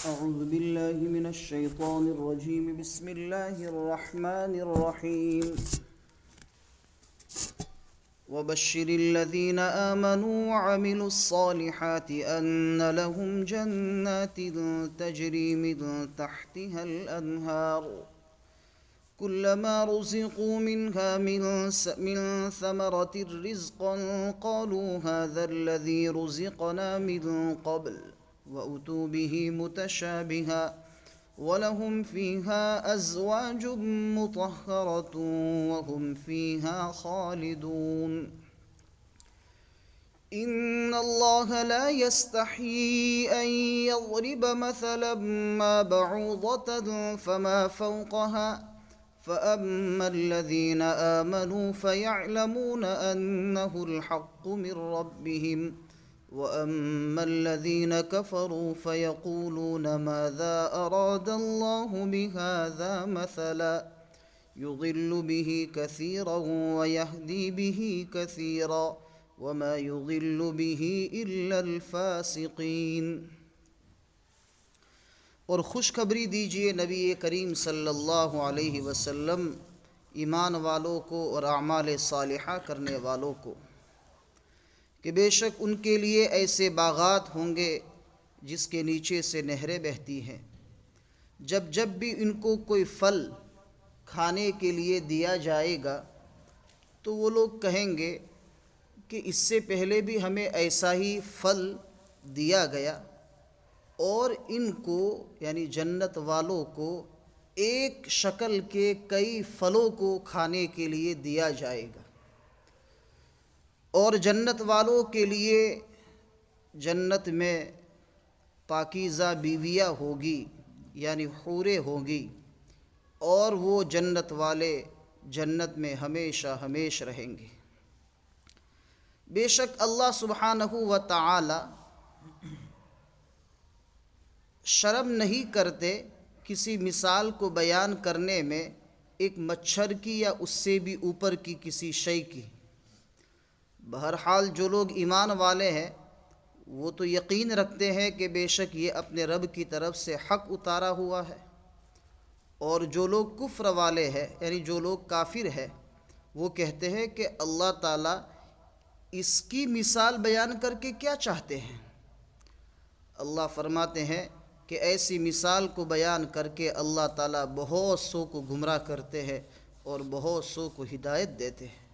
أعوذ بالله من الشيطان الرجيم بسم الله الرحمن الرحيم وبشر الذين آمنوا وعملوا الصالحات أن لهم جنات تجري من تحتها الأنهار كلما رزقوا منها من ثمرة رزقا قالوا هذا الذي رزقنا من قبل وأتوا به متشابها ولهم فيها أزواج مطهرة وهم فيها خالدون إن الله لا يستحيي أن يضرب مثلا ما بعوضة فما فوقها فأما الذين آمنوا فيعلمون أنه الحق من ربهم وأما الذين كفروا فيقولون ماذا أراد الله بهذا مثلا يضل به كثيرا ويهدي به كثيرا وما يضل به إلا الفاسقين۔ اور خوشخبری دیجئے نبی کریم صلی اللہ علیہ وسلم ایمان والوں کو اور اعمال صالحہ کرنے والوں کو کہ بے شک ان کے لیے ایسے باغات ہوں گے جس کے نیچے سے نہریں بہتی ہیں، جب بھی ان کو کوئی پھل کھانے کے لیے دیا جائے گا تو وہ لوگ کہیں گے کہ اس سے پہلے بھی ہمیں ایسا ہی پھل دیا گیا، اور ان کو یعنی جنت والوں کو ایک شکل کے کئی پھلوں کو کھانے کے لیے دیا جائے گا، اور جنت والوں کے لیے جنت میں پاکیزہ بیویاں ہوگی یعنی حوریں ہوگی، اور وہ جنت والے جنت میں ہمیشہ ہمیشہ رہیں گے۔ بے شک اللہ سبحانہ و تعالی شرم نہیں کرتے کسی مثال کو بیان کرنے میں ایک مچھر کی یا اس سے بھی اوپر کی کسی شے کی۔ بہرحال جو لوگ ایمان والے ہیں وہ تو یقین رکھتے ہیں کہ بے شک یہ اپنے رب کی طرف سے حق اتارا ہوا ہے، اور جو لوگ کفر والے ہیں یعنی جو لوگ کافر ہیں وہ کہتے ہیں کہ اللہ تعالیٰ اس کی مثال بیان کر کے کیا چاہتے ہیں۔ اللہ فرماتے ہیں کہ ایسی مثال کو بیان کر کے اللہ تعالیٰ بہت سو کو گمراہ کرتے ہیں اور بہت سو کو ہدایت دیتے ہیں،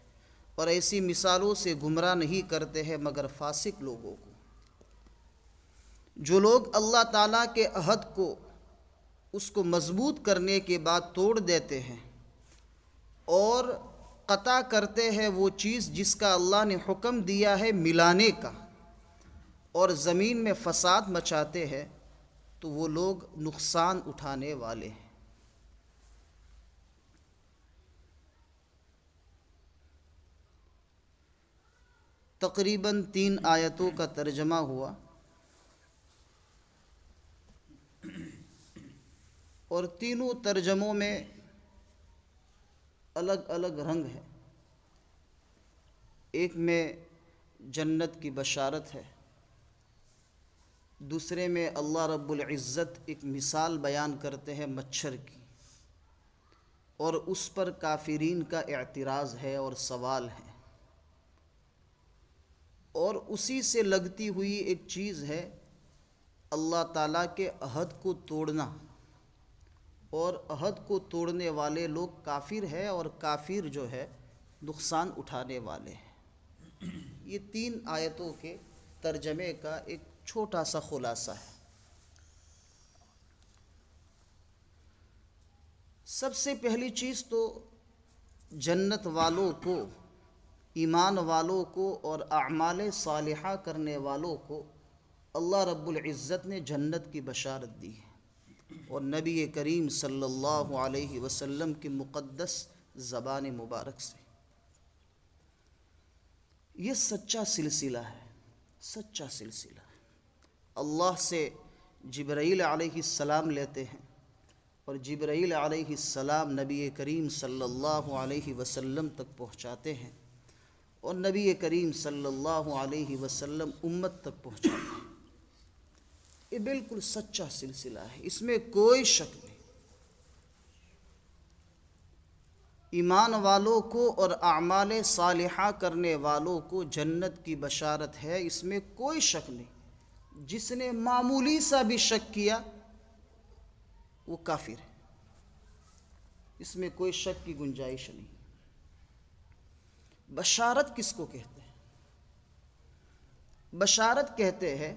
اور ایسی مثالوں سے گمراہ نہیں کرتے ہیں مگر فاسق لوگوں کو۔ جو لوگ اللہ تعالیٰ کے عہد کو اس کو مضبوط کرنے کے بعد توڑ دیتے ہیں اور قطع کرتے ہیں وہ چیز جس کا اللہ نے حکم دیا ہے ملانے کا، اور زمین میں فساد مچاتے ہیں، تو وہ لوگ نقصان اٹھانے والے ہیں۔ تقریباً 3 آیتوں کا ترجمہ ہوا، اور تینوں ترجموں میں الگ الگ رنگ ہے۔ ایک میں جنت کی بشارت ہے، دوسرے میں اللہ رب العزت ایک مثال بیان کرتے ہیں مچھر کی، اور اس پر کافرین کا اعتراض ہے اور سوال ہے، اور اسی سے لگتی ہوئی ایک چیز ہے اللہ تعالیٰ کے عہد کو توڑنا، اور عہد کو توڑنے والے لوگ کافر ہیں، اور کافر جو ہے نقصان اٹھانے والے ہیں۔ یہ 3 آیتوں کے ترجمے کا ایک چھوٹا سا خلاصہ ہے۔ سب سے پہلی چیز تو جنت والوں کو، ایمان والوں کو اور اعمال صالحہ کرنے والوں کو اللہ رب العزت نے جنت کی بشارت دی ہے، اور نبی کریم صلی اللہ علیہ وسلم کی مقدس زبان مبارک سے۔ یہ سچا سلسلہ ہے، سچا سلسلہ ہے۔ اللہ سے جبرائیل علیہ السلام لیتے ہیں، اور جبرائیل علیہ السلام نبی کریم صلی اللہ علیہ وسلم تک پہنچاتے ہیں، اور نبی کریم صلی اللہ علیہ وسلم امت تک پہنچاتے ہیں۔ یہ بالکل سچا سلسلہ ہے، اس میں کوئی شک نہیں۔ ایمان والوں کو اور اعمال صالحہ کرنے والوں کو جنت کی بشارت ہے، اس میں کوئی شک نہیں۔ جس نے معمولی سا بھی شک کیا وہ کافر ہے، اس میں کوئی شک کی گنجائش نہیں۔ بشارت کس کو کہتے ہیں؟ بشارت کہتے ہیں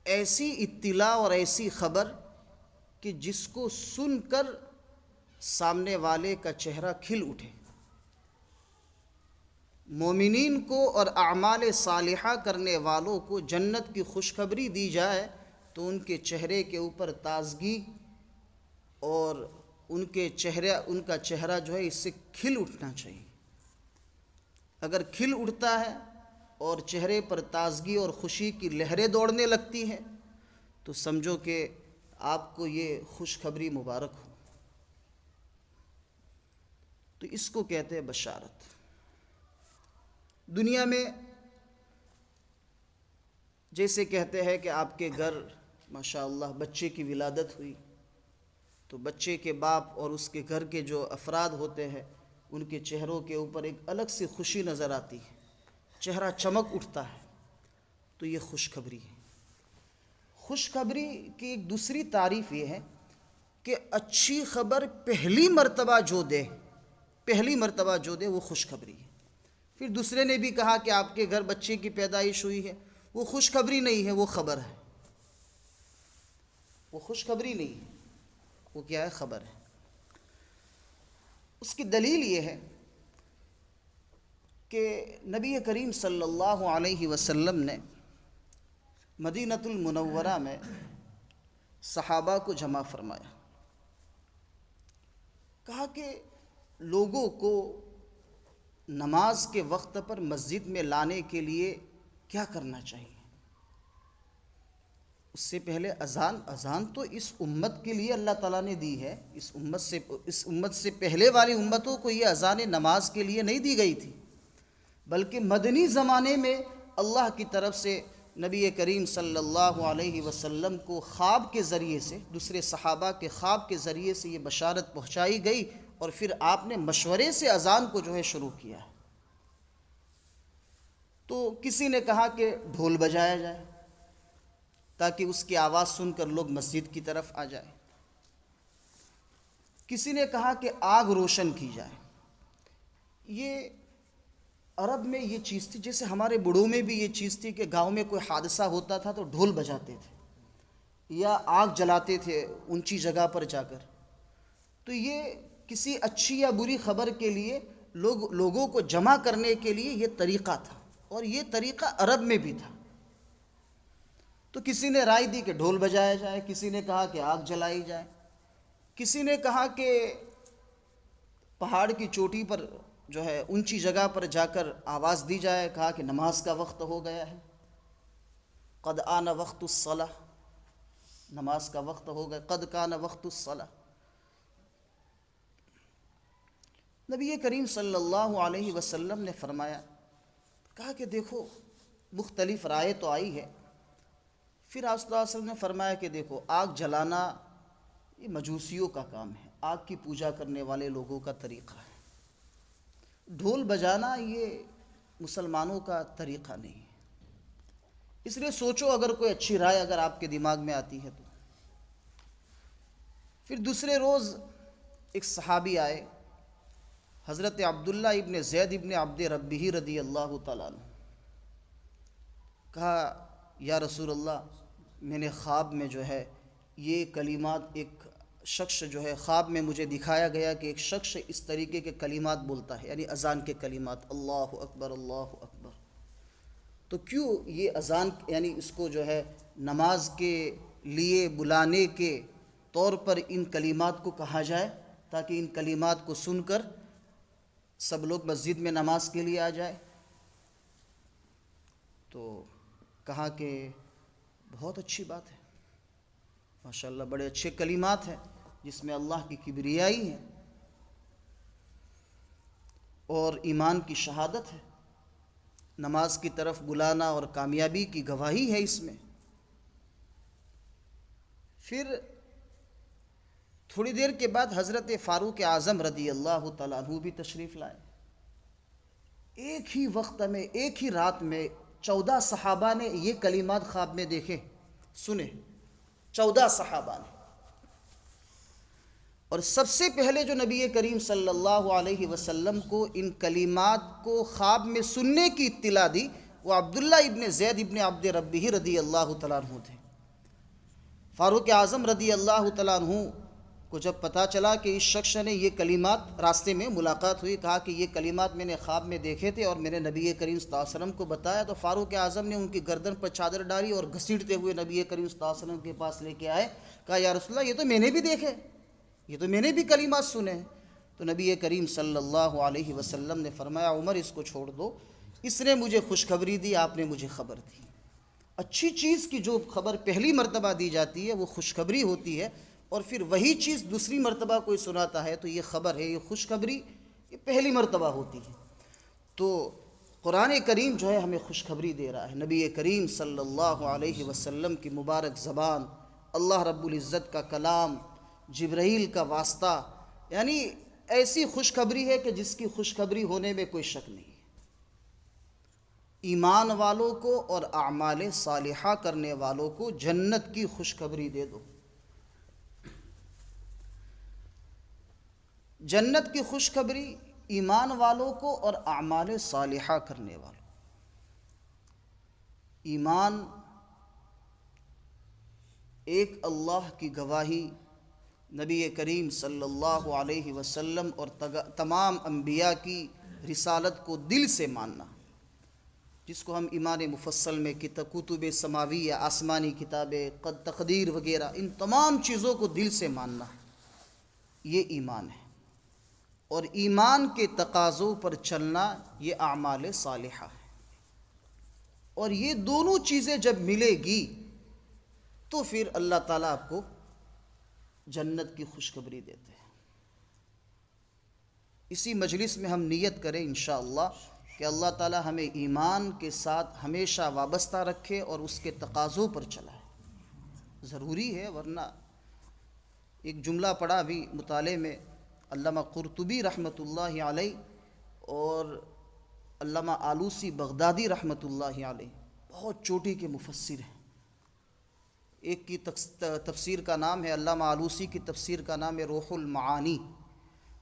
ایسی اطلاع اور ایسی خبر کہ جس کو سن کر سامنے والے کا چہرہ کھل اٹھے۔ مومنین کو اور اعمال صالحہ کرنے والوں کو جنت کی خوشخبری دی جائے تو ان کے چہرے کے اوپر تازگی اور ان کا چہرہ جو ہے اس سے کھل اٹھنا چاہیے۔ اگر کھل اٹھتا ہے اور چہرے پر تازگی اور خوشی کی لہریں دوڑنے لگتی ہیں تو سمجھو کہ آپ کو یہ خوشخبری مبارک ہو۔ تو اس کو کہتے ہیں بشارت۔ دنیا میں جیسے کہتے ہیں کہ آپ کے گھر ماشاءاللہ بچے کی ولادت ہوئی تو بچے کے باپ اور اس کے گھر کے جو افراد ہوتے ہیں ان کے چہروں کے اوپر ایک الگ سی خوشی نظر آتی ہے، چہرہ چمک اٹھتا ہے، تو یہ خوشخبری ہے۔ خوشخبری کی ایک دوسری تعریف یہ ہے کہ اچھی خبر پہلی مرتبہ جو دے وہ خوشخبری ہے۔ پھر دوسرے نے بھی کہا کہ آپ کے گھر بچے کی پیدائش ہوئی ہے، وہ خوشخبری نہیں ہے، وہ خبر ہے۔ وہ خوشخبری نہیں ہے، وہ کیا ہے؟ خبر ہے۔ اس کی دلیل یہ ہے کہ نبی کریم صلی اللہ علیہ وسلم نے مدینۃ المنورہ میں صحابہ کو جمع فرمایا، کہا کہ لوگوں کو نماز کے وقت پر مسجد میں لانے کے لیے کیا کرنا چاہیے؟ اس سے پہلے اذان تو اس امت کے لیے اللہ تعالیٰ نے دی ہے۔ اس امت سے پہلے والی امتوں کو یہ اذان نماز کے لیے نہیں دی گئی تھی، بلکہ مدنی زمانے میں اللہ کی طرف سے نبی کریم صلی اللہ علیہ وسلم کو خواب کے ذریعے سے، دوسرے صحابہ کے خواب کے ذریعے سے یہ بشارت پہنچائی گئی، اور پھر آپ نے مشورے سے اذان کو جو ہے شروع کیا۔ تو کسی نے کہا کہ ڈھول بجایا جائے تاکہ اس کی آواز سن کر لوگ مسجد کی طرف آ جائیں۔ کسی نے کہا کہ آگ روشن کی جائے۔ یہ عرب میں یہ چیز تھی، جیسے ہمارے بڑوں میں بھی یہ چیز تھی کہ گاؤں میں کوئی حادثہ ہوتا تھا تو ڈھول بجاتے تھے یا آگ جلاتے تھے اونچی جگہ پر جا کر۔ تو یہ کسی اچھی یا بری خبر کے لیے لوگوں کو جمع کرنے کے لیے یہ طریقہ تھا، اور یہ طریقہ عرب میں بھی تھا۔ تو کسی نے رائے دی کہ ڈھول بجایا جائے، کسی نے کہا کہ آگ جلائی جائے، کسی نے کہا کہ پہاڑ کی چوٹی پر جو ہے اونچی جگہ پر جا کر آواز دی جائے، کہا کہ نماز کا وقت ہو گیا ہے، قد آن وقت الصلاۃ، نماز کا وقت ہو گیا، قد کان وقت الصلاۃ۔ نبی کریم صلی اللہ علیہ وسلم نے فرمایا، کہا کہ دیکھو مختلف رائے تو آئی ہے۔ پھر آپ صلی اللہ علیہ وسلم نے فرمایا کہ دیکھو آگ جلانا یہ مجوسیوں کا کام ہے، آگ کی پوجا کرنے والے لوگوں کا طریقہ ہے۔ ڈھول بجانا یہ مسلمانوں کا طریقہ نہیں ہے۔ اس لیے سوچو اگر کوئی اچھی رائے اگر آپ کے دماغ میں آتی ہے تو۔ پھر دوسرے روز ایک صحابی آئے، حضرت عبداللہ ابن زید ابن عبد ربہ رضی اللہ تعالیٰ عنہ۔ کہا یا رسول اللہ، میں نے خواب میں جو ہے یہ کلمات، ایک شخص جو ہے خواب میں مجھے دکھایا گیا کہ ایک شخص اس طریقے کے کلمات بولتا ہے، یعنی اذان کے کلمات، اللہ اکبر اللہ اکبر۔ تو کیوں یہ اذان یعنی اس کو جو ہے نماز کے لیے بلانے کے طور پر ان کلمات کو کہا جائے تاکہ ان کلمات کو سن کر سب لوگ مسجد میں نماز کے لیے آ جائے؟ تو کہا کہ بہت اچھی بات ہے، ماشاءاللہ بڑے اچھے کلمات ہیں جس میں اللہ کی کبریائی ہے اور ایمان کی شہادت ہے، نماز کی طرف بلانا اور کامیابی کی گواہی ہے اس میں۔ پھر تھوڑی دیر کے بعد حضرت فاروق اعظم رضی اللہ تعالیٰ عنہ بھی تشریف لائے. ایک ہی وقت میں، ایک ہی رات میں 14 صحابہ نے یہ کلمات خواب میں دیکھے، سنے. 14 صحابہ نے. اور سب سے پہلے جو نبی کریم صلی اللہ علیہ وسلم کو ان کلمات کو خواب میں سننے کی اطلاع دی وہ عبداللہ ابن زید ابن عبد ربہ رضی اللہ تعالیٰ عنہ تھے. فاروق اعظم رضی اللہ تعالیٰ عنہ کو جب پتہ چلا کہ اس شخص نے یہ کلمات، راستے میں ملاقات ہوئی، کہا کہ یہ کلمات میں نے خواب میں دیکھے تھے اور میں نے نبی کریم صلی اللہ علیہ وسلم کو بتایا، تو فاروق اعظم نے ان کی گردن پر چادر ڈالی اور گھسیٹتے ہوئے نبی کریم صلی اللہ علیہ وسلم کے پاس لے کے آئے. کہا یا رسول اللہ، یہ تو میں نے بھی دیکھے، یہ تو میں نے بھی کلمات سنے ہیں. تو نبی کریم صلی اللہ علیہ وسلم نے فرمایا عمر اس کو چھوڑ دو، اس نے مجھے خوشخبری دی، آپ نے مجھے خبر دی. اچھی چیز کی جو خبر پہلی مرتبہ دی جاتی ہے وہ خوشخبری ہوتی ہے، اور پھر وہی چیز دوسری مرتبہ کوئی سناتا ہے تو یہ خبر ہے، یہ خوشخبری یہ پہلی مرتبہ ہوتی ہے. تو قرآن کریم جو ہے ہمیں خوشخبری دے رہا ہے. نبی کریم صلی اللہ علیہ وسلم کی مبارک زبان، اللہ رب العزت کا کلام، جبرائیل کا واسطہ، یعنی ایسی خوشخبری ہے کہ جس کی خوشخبری ہونے میں کوئی شک نہیں ہے. ایمان والوں کو اور اعمال صالحہ کرنے والوں کو جنت کی خوشخبری دے دو. جنت کی خوشخبری ایمان والوں کو اور اعمال صالحہ کرنے والوں. ایمان ایک اللہ کی گواہی، نبی کریم صلی اللہ علیہ وسلم اور تمام انبیاء کی رسالت کو دل سے ماننا، جس کو ہم ایمان مفصل میں کتب سماویہ، آسمانی کتابیں، تقدیر وغیرہ، ان تمام چیزوں کو دل سے ماننا، یہ ایمان ہے. اور ایمان کے تقاضوں پر چلنا یہ اعمال صالحہ ہے. اور یہ دونوں چیزیں جب ملے گی تو پھر اللہ تعالیٰ آپ کو جنت کی خوشخبری دیتے ہیں. اسی مجلس میں ہم نیت کریں انشاءاللہ کہ اللہ تعالیٰ ہمیں ایمان کے ساتھ ہمیشہ وابستہ رکھے اور اس کے تقاضوں پر چلائے. ضروری ہے، ورنہ ایک جملہ پڑھا ابھی مطالعے میں، علامہ قرطبی رحمۃ اللہ علیہ اور علامہ آلوسی بغدادی رحمۃ اللہ علیہ بہت چوٹی کے مفسر ہیں. ایک کی تفسیر کا نام ہے، علامہ آلوسی کی تفسیر کا نام ہے روح المعانی،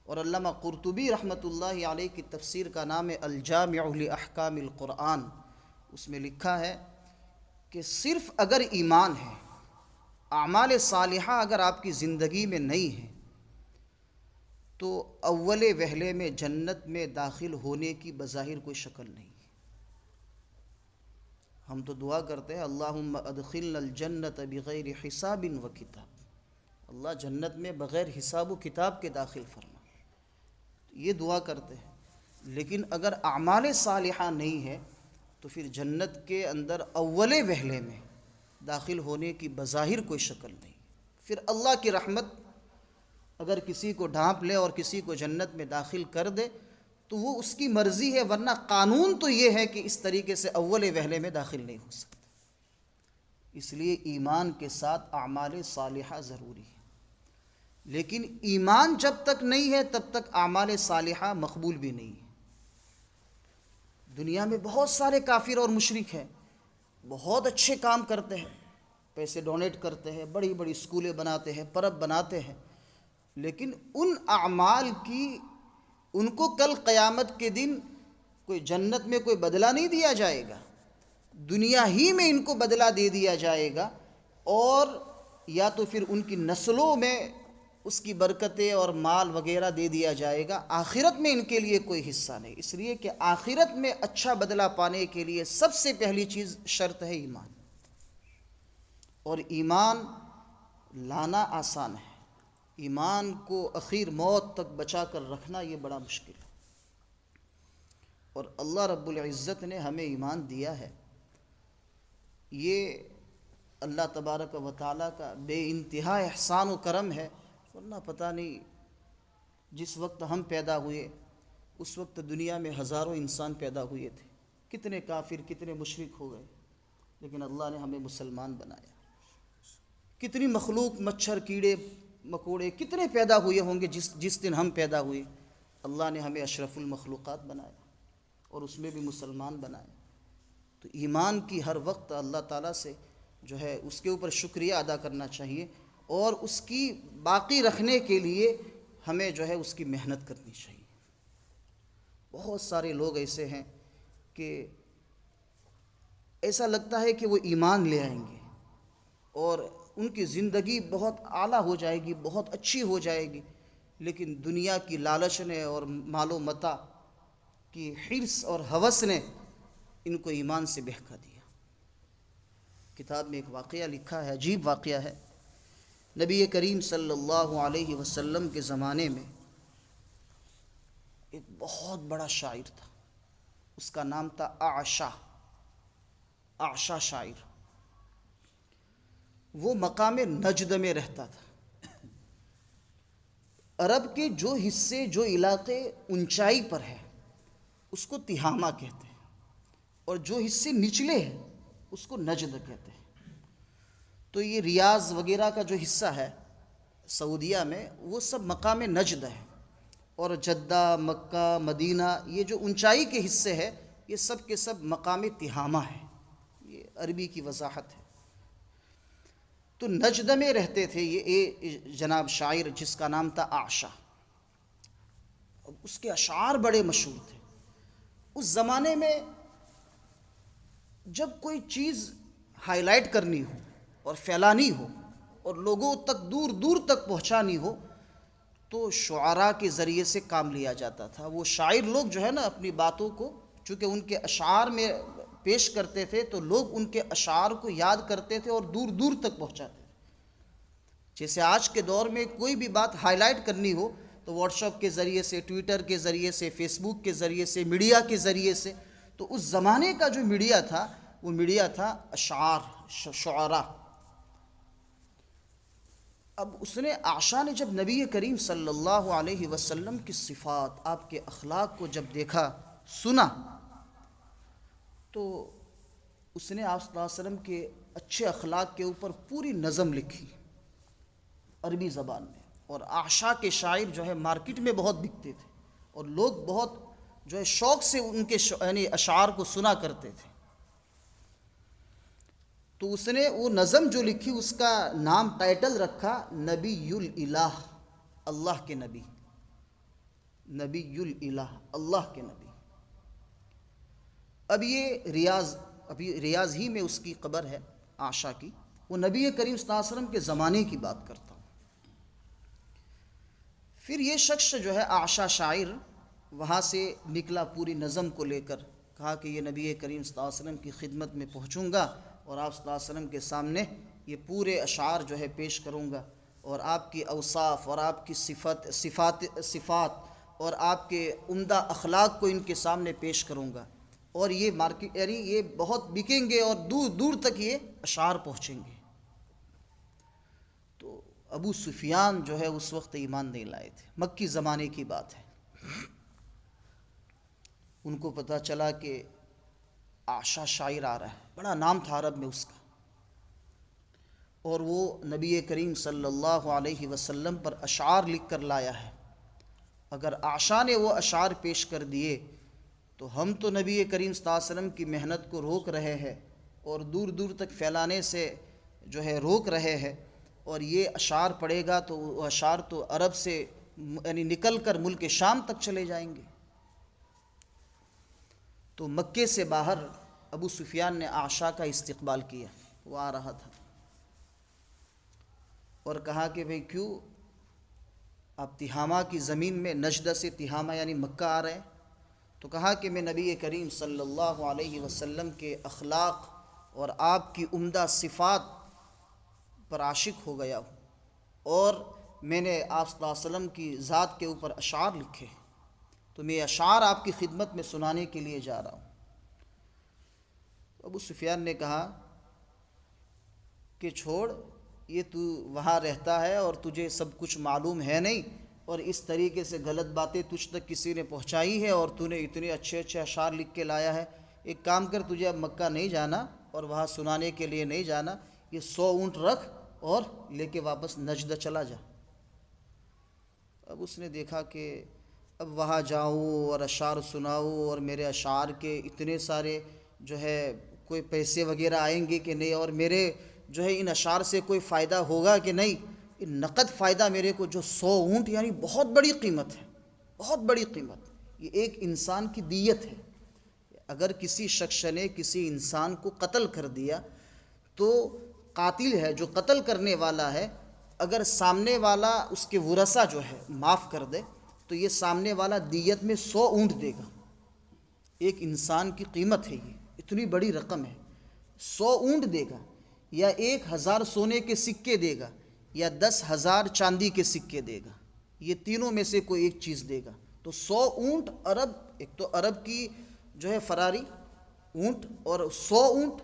اور علامہ قرطبی رحمۃ اللہ علیہ کی تفسیر کا نام ہے الجامع لاحکام القرآن. اس میں لکھا ہے کہ صرف اگر ایمان ہے، اعمال صالحہ اگر آپ کی زندگی میں نہیں ہے، تو اول وہلے میں جنت میں داخل ہونے کی بظاہر کوئی شکل نہیں. ہم تو دعا کرتے ہیں اللہم ادخلنا الجنت بغیر حساب و کتاب، اللہ جنت میں بغیر حساب و کتاب کے داخل فرما، یہ دعا کرتے ہیں. لیکن اگر اعمال صالحہ نہیں ہے تو پھر جنت کے اندر اول وہلے میں داخل ہونے کی بظاہر کوئی شکل نہیں. پھر اللہ کی رحمت اگر کسی کو ڈھانپ لے اور کسی کو جنت میں داخل کر دے تو وہ اس کی مرضی ہے، ورنہ قانون تو یہ ہے کہ اس طریقے سے اول وہلے میں داخل نہیں ہو سکتا. اس لیے ایمان کے ساتھ اعمال صالحہ ضروری ہے. لیکن ایمان جب تک نہیں ہے تب تک اعمال صالحہ مقبول بھی نہیں ہے. دنیا میں بہت سارے کافر اور مشرک ہیں، بہت اچھے کام کرتے ہیں، پیسے ڈونیٹ کرتے ہیں، بڑی بڑی اسکولیں بناتے ہیں، پرب بناتے ہیں، لیکن ان اعمال کی ان کو کل قیامت کے دن کوئی جنت میں کوئی بدلہ نہیں دیا جائے گا، دنیا ہی میں ان کو بدلہ دے دیا جائے گا، اور یا تو پھر ان کی نسلوں میں اس کی برکتیں اور مال وغیرہ دے دیا جائے گا. آخرت میں ان کے لیے کوئی حصہ نہیں. اس لیے کہ آخرت میں اچھا بدلہ پانے کے لیے سب سے پہلی چیز شرط ہے ایمان. اور ایمان لانا آسان ہے، ایمان کو اخیر موت تک بچا کر رکھنا یہ بڑا مشکل ہے. اور اللہ رب العزت نے ہمیں ایمان دیا ہے، یہ اللہ تبارک و تعالیٰ کا بے انتہا احسان و کرم ہے. ورنہ پتہ نہیں جس وقت ہم پیدا ہوئے اس وقت دنیا میں ہزاروں انسان پیدا ہوئے تھے، کتنے کافر کتنے مشرک ہو گئے، لیکن اللہ نے ہمیں مسلمان بنایا. کتنی مخلوق، مچھر، کیڑے مکوڑے کتنے پیدا ہوئے ہوں گے جس دن ہم پیدا ہوئے. اللہ نے ہمیں اشرف المخلوقات بنایا اور اس میں بھی مسلمان بنایا. تو ایمان کی ہر وقت اللہ تعالیٰ سے جو ہے اس کے اوپر شکریہ ادا کرنا چاہیے، اور اس کی باقی رکھنے کے لیے ہمیں جو ہے اس کی محنت کرنی چاہیے. بہت سارے لوگ ایسے ہیں کہ ایسا لگتا ہے کہ وہ ایمان لے آئیں گے اور ان کی زندگی بہت اعلیٰ ہو جائے گی، بہت اچھی ہو جائے گی، لیکن دنیا کی لالچ نے اور مال و متاع کی حرص اور ہوس نے ان کو ایمان سے بہکا دیا. کتاب میں ایک واقعہ لکھا ہے، عجیب واقعہ ہے. نبی کریم صلی اللہ علیہ وسلم کے زمانے میں ایک بہت بڑا شاعر تھا، اس کا نام تھا اعشا شاعر. وہ مقام نجد میں رہتا تھا. عرب کے جو حصے، جو علاقے اونچائی پر ہے اس کو تہامہ کہتے ہیں، اور جو حصے نچلے ہیں اس کو نجد کہتے ہیں. تو یہ ریاض وغیرہ کا جو حصہ ہے سعودیہ میں، وہ سب مقام نجد ہے، اور جدہ، مکہ، مدینہ، یہ جو اونچائی کے حصے ہیں یہ سب کے سب مقام تہامہ ہے. یہ عربی کی وضاحت ہے. تو نجد میں رہتے تھے یہ جناب شاعر جس کا نام تھا اعشا. اس کے اشعار بڑے مشہور تھے. اس زمانے میں جب کوئی چیز ہائی لائٹ کرنی ہو اور پھیلانی ہو اور لوگوں تک دور دور تک پہنچانی ہو تو شعراء کے ذریعے سے کام لیا جاتا تھا. وہ شاعر لوگ جو ہے نا اپنی باتوں کو چونکہ ان کے اشعار میں پیش کرتے تھے تو لوگ ان کے اشعار کو یاد کرتے تھے اور دور دور تک پہنچاتے تھے. جیسے آج کے دور میں کوئی بھی بات ہائی لائٹ کرنی ہو تو واٹس ایپ کے ذریعے سے، ٹویٹر کے ذریعے سے، فیس بک کے ذریعے سے، میڈیا کے ذریعے سے. تو اس زمانے کا جو میڈیا تھا وہ میڈیا تھا اشعار، شعراء. اب اس نے اعشا نے جب نبی کریم صلی اللہ علیہ وسلم کی صفات، آپ کے اخلاق کو جب دیکھا، سنا، تو اس نے آپ صلی اللہ علیہ وسلم کے اچھے اخلاق کے اوپر پوری نظم لکھی عربی زبان میں. اور اعشا کے شاعر جو ہے مارکیٹ میں بہت بکتے تھے اور لوگ بہت جو ہے شوق سے ان کے یعنی اشعار کو سنا کرتے تھے. تو اس نے وہ نظم جو لکھی اس کا نام، ٹائٹل رکھا نبی الالہ، اللہ کے نبی. نبی الالہ، اللہ کے نبی. اب یہ ریاض ہی میں اس کی قبر ہے اعشا کی. وہ نبی کریم صلی اللہ علیہ وسلم کے زمانے کی بات کرتا ہوں. پھر یہ شخص جو ہے اعشا شاعر وہاں سے نکلا پوری نظم کو لے کر. کہا کہ یہ نبی کریم صلی اللہ علیہ وسلم کی خدمت میں پہنچوں گا اور آپ صلی اللہ علیہ وسلم کے سامنے یہ پورے اشعار جو ہے پیش کروں گا، اور آپ کی اوصاف اور آپ کی صفات اور آپ کے عمدہ اخلاق کو ان کے سامنے پیش کروں گا، اور یہ مارکیٹ یعنی یہ بہت بکیں گے اور دور دور تک یہ اشعار پہنچیں گے. تو ابو سفیان جو ہے اس وقت ایمان نہیں لائے تھے، مکی زمانے کی بات ہے. ان کو پتہ چلا کہ اعشا شاعر آ رہا ہے، بڑا نام تھا عرب میں اس کا، اور وہ نبی کریم صلی اللہ علیہ وسلم پر اشعار لکھ کر لایا ہے. اگر اعشا نے وہ اشعار پیش کر دیے تو ہم تو نبی کریم صلی اللہ علیہ وسلم کی محنت کو روک رہے ہیں اور دور دور تک پھیلانے سے جو ہے روک رہے ہیں، اور یہ اشعار پڑھے گا تو وہ اشعار تو عرب سے یعنی نکل کر ملک شام تک چلے جائیں گے. تو مکے سے باہر ابو سفیان نے اعشا کا استقبال کیا. وہ آ رہا تھا اور کہا کہ بھئی کیوں آپ تہامہ کی زمین میں، نجد سے تہامہ یعنی مکہ آ رہے ہیں؟ تو کہا کہ میں نبی کریم صلی اللہ علیہ وسلم کے اخلاق اور آپ کی عمدہ صفات پر عاشق ہو گیا ہوں، اور میں نے آپ صلی اللہ علیہ وسلم کی ذات کے اوپر اشعار لکھے ہیں، تو میں اشعار آپ کی خدمت میں سنانے کے لیے جا رہا ہوں. ابو سفیان نے کہا کہ چھوڑ، یہ تو وہاں رہتا ہے اور تجھے سب کچھ معلوم ہے نہیں، اور اس طریقے سے غلط باتیں تجھ تک کسی نے پہنچائی ہے اور تو نے اتنے اچھے اچھے اشعار لکھ کے لایا ہے. ایک کام کر، تجھے اب مکہ نہیں جانا اور وہاں سنانے کے لیے نہیں جانا، یہ 100 اونٹ رکھ اور لے کے واپس نجد چلا جا۔ اب اس نے دیکھا کہ اب وہاں جاؤں اور اشعار سناؤں اور میرے اشعار کے اتنے سارے جو ہے کوئی پیسے وغیرہ آئیں گے کہ نہیں، اور میرے جو ہے ان اشعار سے کوئی فائدہ ہوگا کہ نہیں۔ ان نقد فائدہ میرے کو جو 100 اونٹ، یعنی بہت بڑی قیمت ہے، بہت بڑی قیمت، یہ ایک انسان کی دیت ہے۔ اگر کسی شخص نے کسی انسان کو قتل کر دیا تو قاتل ہے جو قتل کرنے والا ہے، اگر سامنے والا اس کے ورثہ جو ہے معاف کر دے تو یہ سامنے والا دیت میں 100 اونٹ دے گا۔ ایک انسان کی قیمت ہے، یہ اتنی بڑی رقم ہے، 100 اونٹ دے گا، یا 1000 سونے کے سکے دے گا، یا 10,000 چاندی کے سکے دے گا۔ یہ تینوں میں سے کوئی ایک چیز دے گا۔ تو 100 اونٹ عرب، ایک تو عرب کی جو ہے فراری اونٹ، اور 100 اونٹ،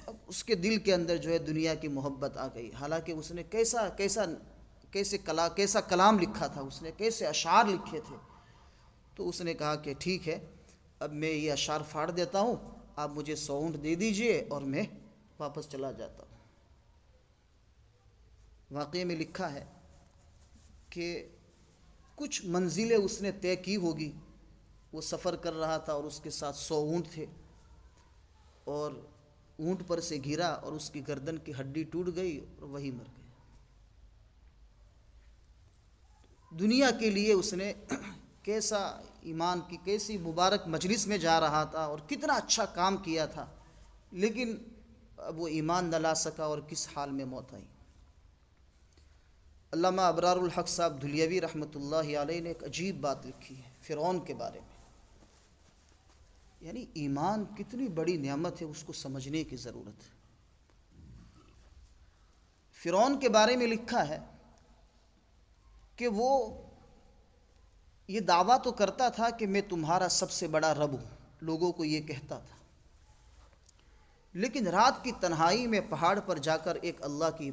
اب اس کے دل کے اندر جو ہے دنیا کی محبت آ گئی۔ حالانکہ اس نے کیسا کلام لکھا تھا، اس نے کیسے اشعار لکھے تھے۔ تو اس نے کہا کہ ٹھیک ہے، اب میں یہ اشعار پھاڑ دیتا ہوں، آپ مجھے 100 اونٹ دے دیجئے اور میں واپس چلا جاتا ہوں۔ واقعے میں لکھا ہے کہ کچھ منزلیں اس نے طے کی ہوگی، وہ سفر کر رہا تھا اور اس کے ساتھ 100 اونٹ تھے، اور اونٹ پر سے گرا اور اس کی گردن کی ہڈی ٹوٹ گئی اور وہی مر گیا۔ دنیا کے لیے اس نے کیسا ایمان کی کیسی مبارک مجلس میں جا رہا تھا اور کتنا اچھا کام کیا تھا، لیکن اب وہ ایمان نہ لا سکا اور کس حال میں موت آئی۔ علامہ ابرار الحق صاحب دھلیوی رحمۃ اللہ علیہ نے ایک عجیب بات لکھی ہے فرعون کے بارے میں۔ یعنی ایمان کتنی بڑی نعمت ہے، اس کو سمجھنے کی ضرورت ہے۔ فرعون کے بارے میں لکھا ہے کہ وہ یہ دعویٰ تو کرتا تھا کہ میں تمہارا سب سے بڑا رب ہوں، لوگوں کو یہ کہتا تھا، لیکن رات کی تنہائی میں پہاڑ پر جا کر ایک اللہ کی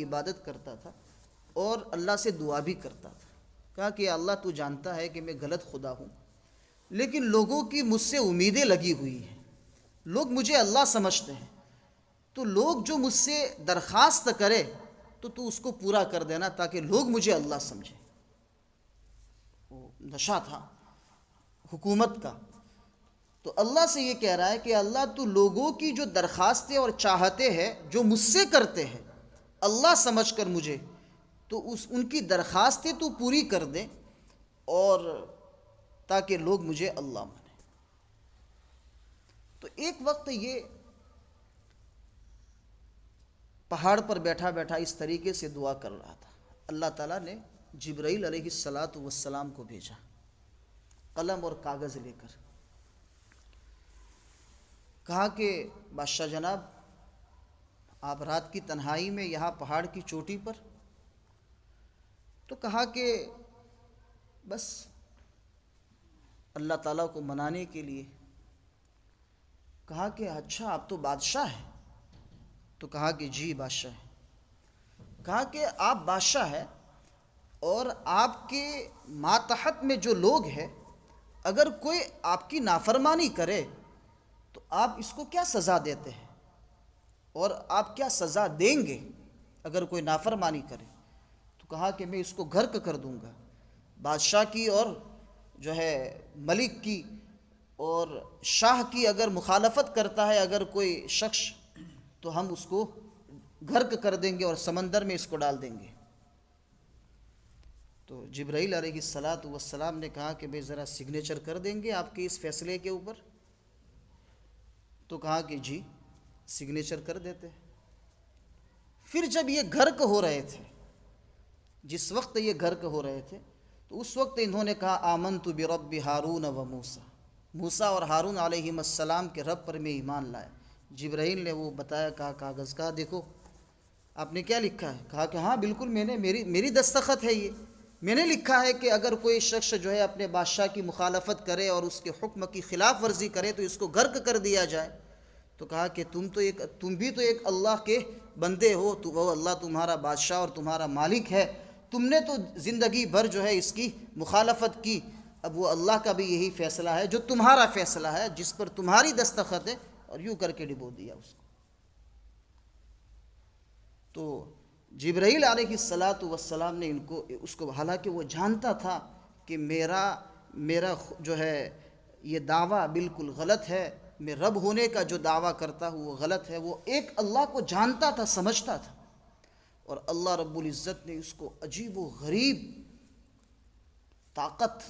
عبادت کرتا تھا اور اللہ سے دعا بھی کرتا تھا۔ کہا کہ اللہ تو جانتا ہے کہ میں غلط خدا ہوں، لیکن لوگوں کی مجھ سے امیدیں لگی ہوئی ہیں، لوگ مجھے اللہ سمجھتے ہیں، تو لوگ جو مجھ سے درخواست کرے تو اس کو پورا کر دینا تاکہ لوگ مجھے اللہ سمجھیں۔ وہ نشہ تھا حکومت کا، تو اللہ سے یہ کہہ رہا ہے کہ اللہ تو لوگوں کی جو درخواستیں اور چاہتے ہیں جو مجھ سے کرتے ہیں اللہ سمجھ کر مجھے، تو ان کی درخواستیں تو پوری کر دے، اور تاکہ لوگ مجھے اللہ مانیں۔ تو ایک وقت یہ پہاڑ پر بیٹھا بیٹھا اس طریقے سے دعا کر رہا تھا، اللہ تعالیٰ نے جبرائیل علیہ السلام کو بھیجا قلم اور کاغذ لے کر۔ کہا کہ بادشاہ جناب، آپ رات کی تنہائی میں یہاں پہاڑ کی چوٹی پر؟ تو کہا کہ بس اللہ تعالیٰ کو منانے کے لیے۔ کہا کہ اچھا آپ تو بادشاہ ہیں؟ تو کہا کہ جی بادشاہ ہے۔ کہا کہ آپ بادشاہ ہیں اور آپ کے ماتحت میں جو لوگ ہیں، اگر کوئی آپ کی نافرمانی کرے تو آپ اس کو کیا سزا دیتے ہیں، اور آپ کیا سزا دیں گے اگر کوئی نافرمانی کرے؟ تو کہا کہ میں اس کو غرق کر دوں گا، بادشاہ کی اور جو ہے ملک کی اور شاہ کی اگر مخالفت کرتا ہے اگر کوئی شخص، تو ہم اس کو غرق کر دیں گے اور سمندر میں اس کو ڈال دیں گے۔ تو جبرائیل علیہ السلام نے کہا کہ بھئی ذرا سگنیچر کر دیں گے آپ کے اس فیصلے کے اوپر؟ تو کہا کہ جی سگنیچر کر دیتے۔ پھر جب یہ غرق ہو رہے تھے، جس وقت یہ غرق ہو رہے تھے، تو اس وقت انہوں نے کہا آمنت برب ہارون و موسیٰ، موسیٰ اور ہارون علیہ السلام کے رب پر میں ایمان لائے۔ جبرائیل نے وہ بتایا، کہا کاغذ کا دیکھو آپ نے کیا لکھا ہے؟ کہا کہ ہاں بالکل میں نے میری دستخط ہے، یہ میں نے لکھا ہے کہ اگر کوئی شخص جو ہے اپنے بادشاہ کی مخالفت کرے اور اس کے حکم کی خلاف ورزی کرے تو اس کو غرق کر دیا جائے۔ تو کہا کہ تم بھی تو ایک اللہ کے بندے ہو، تو وہ اللہ تمہارا بادشاہ اور تمہارا مالک ہے، تم نے تو زندگی بھر جو ہے اس کی مخالفت کی، اب وہ اللہ کا بھی یہی فیصلہ ہے جو تمہارا فیصلہ ہے، جس پر تمہاری دستخط ہے، اور یوں کر کے ڈبو دیا اس کو۔ تو جبرائیل علیہ الصلاۃ والسلام نے اس کو حالانکہ وہ جانتا تھا کہ میرا جو ہے یہ دعویٰ بالکل غلط ہے، میں رب ہونے کا جو دعویٰ کرتا ہوں وہ غلط ہے، وہ ایک اللہ کو جانتا تھا، سمجھتا تھا، اور اللہ رب العزت نے اس کو عجیب و غریب طاقت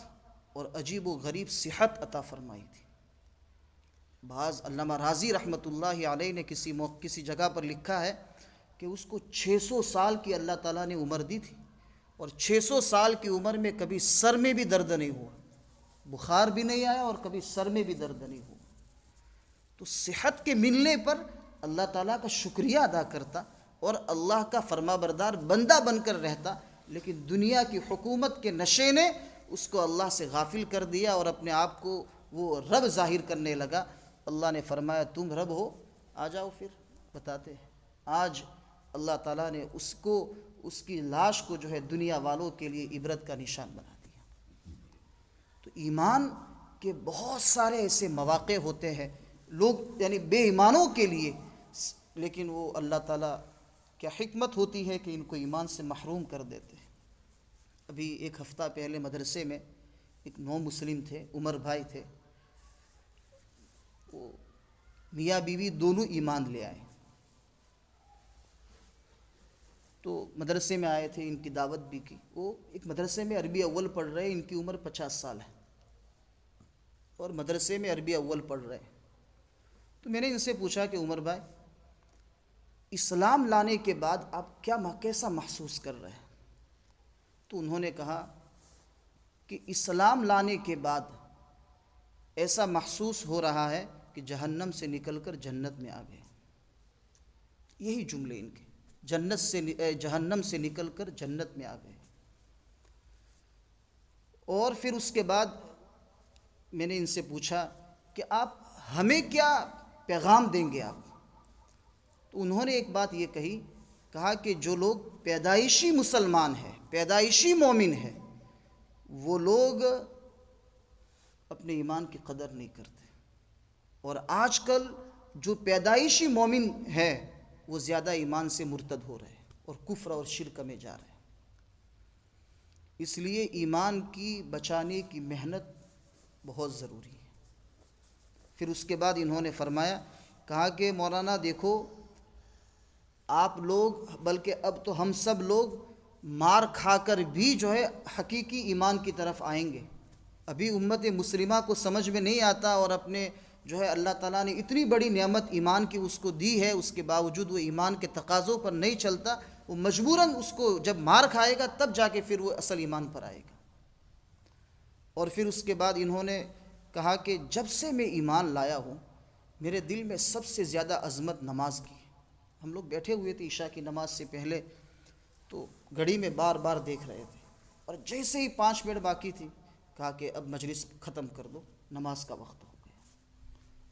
اور عجیب و غریب صحت عطا فرمائی تھی۔ بعض علامہ راضی رحمۃ اللہ علیہ نے کسی جگہ پر لکھا ہے کہ اس کو 600 سال کی اللہ تعالیٰ نے عمر دی تھی، اور 600 سال کی عمر میں کبھی سر میں بھی درد نہیں ہوا، بخار بھی نہیں آیا اور کبھی سر میں بھی درد نہیں ہوا۔ تو صحت کے ملنے پر اللہ تعالیٰ کا شکریہ ادا کرتا اور اللہ کا فرما بردار بندہ بن کر رہتا، لیکن دنیا کی حکومت کے نشے نے اس کو اللہ سے غافل کر دیا اور اپنے آپ کو وہ رب ظاہر کرنے لگا۔ اللہ نے فرمایا تم رب ہو، آ جاؤ پھر بتاتے ہیں۔ آج اللہ تعالیٰ نے اس کی لاش کو جو ہے دنیا والوں کے لیے عبرت کا نشان بنا دیا۔ تو ایمان کے بہت سارے ایسے مواقع ہوتے ہیں لوگ یعنی بے ایمانوں کے لیے، لیکن وہ اللہ تعالیٰ کیا حکمت ہوتی ہے کہ ان کو ایمان سے محروم کر دیتے ہیں۔ ابھی ایک ہفتہ پہلے مدرسے میں ایک نو مسلم تھے، عمر بھائی تھے، وہ میاں بیوی دونوں ایمان لے آئے، تو مدرسے میں آئے تھے، ان کی دعوت بھی کی۔ وہ ایک مدرسے میں عربی اول پڑھ رہے، ان کی عمر 50 سال ہے اور مدرسے میں عربی اول پڑھ رہے۔ تو میں نے ان سے پوچھا کہ عمر بھائی اسلام لانے کے بعد آپ کیسا محسوس کر رہے ہیں؟ تو انہوں نے کہا کہ اسلام لانے کے بعد ایسا محسوس ہو رہا ہے کہ جہنم سے نکل کر جنت میں آ گئے۔ یہی جملے ان کے، جہنم سے نکل کر جنت میں آ گئے۔ اور پھر اس کے بعد میں نے ان سے پوچھا کہ آپ ہمیں کیا پیغام دیں گے آپ؟ تو انہوں نے ایک بات یہ کہا کہ جو لوگ پیدائشی مسلمان ہیں، پیدائشی مومن ہیں، وہ لوگ اپنے ایمان کی قدر نہیں کرتے، اور آج کل جو پیدائشی مومن ہے وہ زیادہ ایمان سے مرتد ہو رہے ہیں اور کفر اور شرک میں جا رہے ہیں۔ اس لیے ایمان کی بچانے کی محنت بہت ضروری ہے۔ پھر اس کے بعد انہوں نے کہا کہ مولانا دیکھو آپ لوگ، بلکہ اب تو ہم سب لوگ مار کھا کر بھی جو ہے حقیقی ایمان کی طرف آئیں گے۔ ابھی امت مسلمہ کو سمجھ میں نہیں آتا، اور اپنے جو ہے اللہ تعالیٰ نے اتنی بڑی نعمت ایمان کی اس کو دی ہے، اس کے باوجود وہ ایمان کے تقاضوں پر نہیں چلتا، وہ مجبوراً اس کو جب مار کھائے گا تب جا کے پھر وہ اصل ایمان پر آئے گا۔ اور پھر اس کے بعد انہوں نے کہا کہ جب سے میں ایمان لایا ہوں میرے دل میں سب سے زیادہ عظمت نماز کی ہے۔ ہم لوگ بیٹھے ہوئے تھے عشاء کی نماز سے پہلے، تو گھڑی میں بار بار دیکھ رہے تھے، اور جیسے ہی 5 منٹ باقی تھی کہا کہ اب مجلس ختم کر دو، نماز کا وقت ہو گیا۔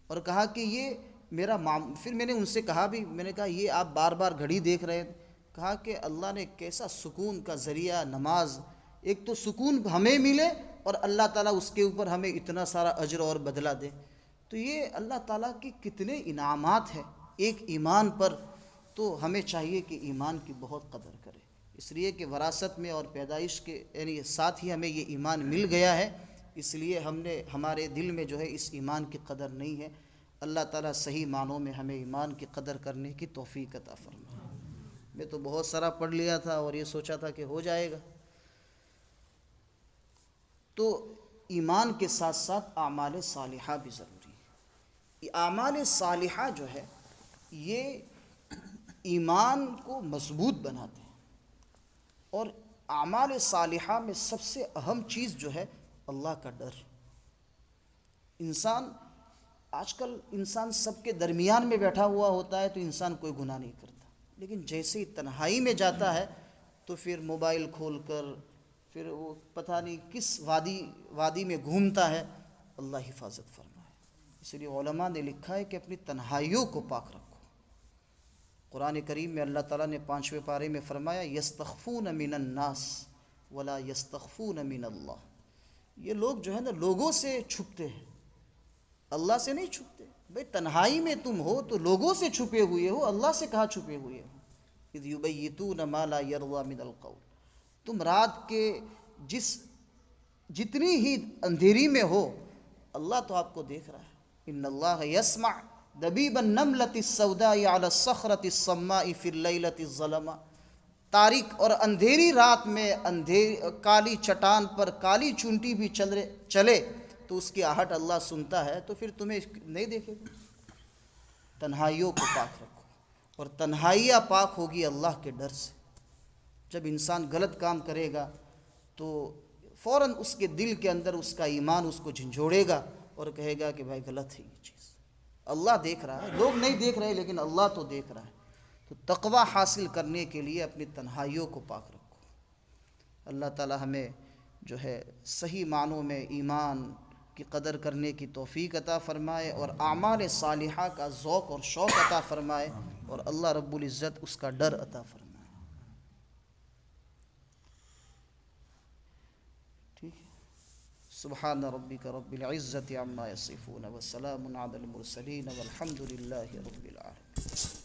اور کہا کہ یہ پھر میں نے ان سے کہا بھی، میں نے کہا یہ آپ بار بار گھڑی دیکھ رہے تھے؟ کہا کہ اللہ نے کیسا سکون کا ذریعہ نماز، ایک تو سکون ہمیں ملے اور اللہ تعالیٰ اس کے اوپر ہمیں اتنا سارا اجر اور بدلہ دے۔ تو یہ اللہ تعالیٰ کی کتنے انعامات ہیں ایک ایمان پر، تو ہمیں چاہیے کہ ایمان کی بہت قدر کرے، اس لیے کہ وراثت میں اور پیدائش کے یعنی ساتھ ہی ہمیں یہ ایمان مل گیا ہے، اس لیے ہمارے دل میں جو ہے اس ایمان کی قدر نہیں ہے۔ اللہ تعالیٰ صحیح معنوں میں ہمیں ایمان کی قدر کرنے کی توفیق عطا فرمائے۔ میں تو بہت سارا پڑھ لیا تھا اور یہ سوچا تھا کہ ہو جائے گا۔ تو ایمان کے ساتھ ساتھ اعمال صالحہ بھی ضروری ہے۔ اعمال صالحہ جو ہے یہ ایمان کو مضبوط بناتے ہیں، اور اعمال صالحہ میں سب سے اہم چیز جو ہے اللہ کا ڈر۔ آج کل انسان سب کے درمیان میں بیٹھا ہوا ہوتا ہے تو انسان کوئی گناہ نہیں کرتا، لیکن جیسے ہی تنہائی میں جاتا ہے تو پھر موبائل کھول کر پھر وہ پتہ نہیں کس وادی میں گھومتا ہے۔ اللہ حفاظت فرمائے۔ اس لیے علماء نے لکھا ہے کہ اپنی تنہائیوں کو پاک رکھو۔ قرآن کریم میں اللہ تعالیٰ نے 5ویں پارے میں فرمایا یستخفون من الناس ولا یستخفون من اللہ۔ یہ لوگ جو ہے نا لوگوں سے چھپتے ہیں، اللہ سے نہیں چھپتے۔ بھئی تنہائی میں تم ہو تو لوگوں سے چھپے ہوئے ہو، اللہ سے کہاں چھپے ہوئے ہو؟ اذ یبیتون ما لا یرضی من القول، تم رات کے جتنی ہی اندھیری میں ہو اللہ تو آپ کو دیکھ رہا ہے۔ ان اللہ یسمع دبیب النملۃ السوداء علی الصخرۃ الصماء فی اللیلۃ الظلماء، تاریک اور اندھیری رات میں کالی چٹان پر کالی چونٹی بھی چلے تو اس کی آہٹ اللہ سنتا ہے، تو پھر تمہیں نہیں دیکھے گا۔ تنہائیوں کو پاک رکھو، اور تنہائیاں پاک ہوگی اللہ کے ڈر سے۔ جب انسان غلط کام کرے گا تو فوراً اس کے دل کے اندر اس کا ایمان اس کو جھنجھوڑے گا اور کہے گا کہ بھائی غلط ہے یہ چیز، اللہ دیکھ رہا ہے، لوگ نہیں دیکھ رہے لیکن اللہ تو دیکھ رہا ہے۔ تو تقوی حاصل کرنے کے لیے اپنی تنہائیوں کو پاک رکھو۔ اللہ تعالی ہمیں جو ہے صحیح معنوں میں ایمان کی قدر کرنے کی توفیق عطا فرمائے، اور اعمال صالحہ کا ذوق اور شوق عطا فرمائے، اور اللہ رب العزت اس کا ڈر عطا فرمائے۔ ٹھیک ہے، سبحان ربک رب العزت عما یصفون وسلام علی المرسلین والحمد للہ رب العالمین۔